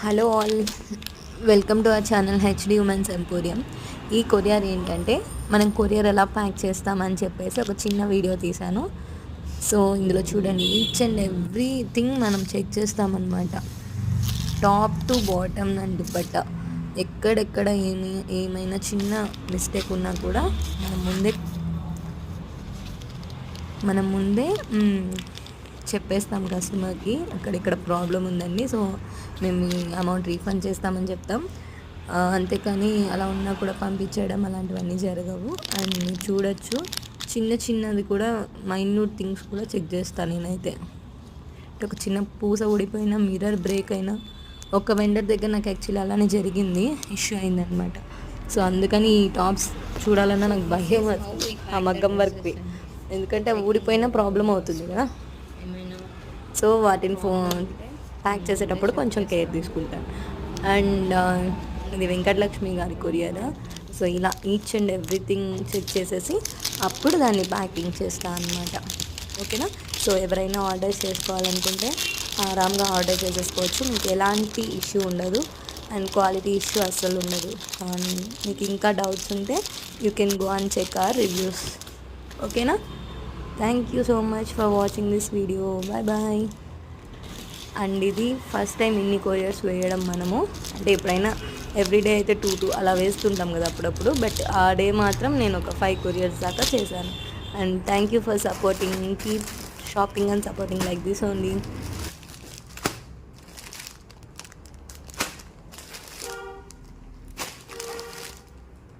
Hello all, welcome to our channel HD women's emporium. ఈ courier ఏంటంటే మనం courier ఎలా ప్యాక్ చేస్తామని చెప్పేసి ఒక చిన్న వీడియో తీశాను. సో ఇందులో చూడండి, ఈచ్ అండ్ ఎవ్రీథింగ్ మనం చెక్ చేస్తామన్నమాట. Top to bottom and dupatta ఎక్కడెక్కడ ఏమైనా చిన్న మిస్టేక్ ఉన్నా కూడా మనం ముందే చెప్పేస్తాం కస్టమర్కి అక్కడిక్కడ ప్రాబ్లం ఉందండి, సో మేము ఈ అమౌంట్ రీఫండ్ చేస్తామని చెప్తాం. అంతేకాని అలా ఉన్నా కూడా పంపించేయడం అలాంటివన్నీ జరగవు. అండ్ మీరు చూడొచ్చు, చిన్న చిన్నది కూడా మైన్యూట్ థింగ్స్ కూడా చెక్ చేస్తాను నేనైతే. ఒక చిన్న పూస ఊడిపోయినా, మిర్రర్ బ్రేక్ అయినా, ఒక వెండర్ దగ్గర నాకు యాక్చువల్లీ అలానే జరిగింది, ఇష్యూ అయిందనమాట. సో అందుకని ఈ టాప్స్ చూడాలన్నా నాకు భయం ఆ మగ్గం వర్క్వి, ఎందుకంటే ఊడిపోయినా ప్రాబ్లం అవుతుంది కదా. సో వాటిని ప్యాక్ చేసేటప్పుడు కొంచెం కేర్ తీసుకుంటాను. అండ్ ఇది వెంకటలక్ష్మి గారి కొరియర్. సో ఇలా ఈచ్ అండ్ ఎవ్రీథింగ్ చెక్ చేసేసి అప్పుడు దాన్ని ప్యాకింగ్ చేస్తాను అనమాట. ఓకేనా. సో ఎవరైనా ఆర్డర్ చేసుకోవాలనుకుంటే ఆరామ్గా ఆర్డర్ చేసేసుకోవచ్చు, మీకు ఎలాంటి ఇష్యూ ఉండదు అండ్ క్వాలిటీ ఇష్యూ అస్సలు ఉండదు. మీకు ఇంకా డౌట్స్ ఉంటే you can go and check our reviews. ఓకేనా. Thank you so much for watching this video. Bye bye. And ఇది ఫస్ట్ టైం ఇన్ని కొరియర్స్ వేయడం మనము, అంటే ఎప్పుడైనా ఎవ్రీడే అయితే 2 అలా వేస్తుంటాం కదా అప్పుడప్పుడు, బట్ ఆ డే మాత్రం నేను ఒక 5 కొరియర్స్ దాకా చేశాను. And thank you for supporting, keep shopping and supporting like this only.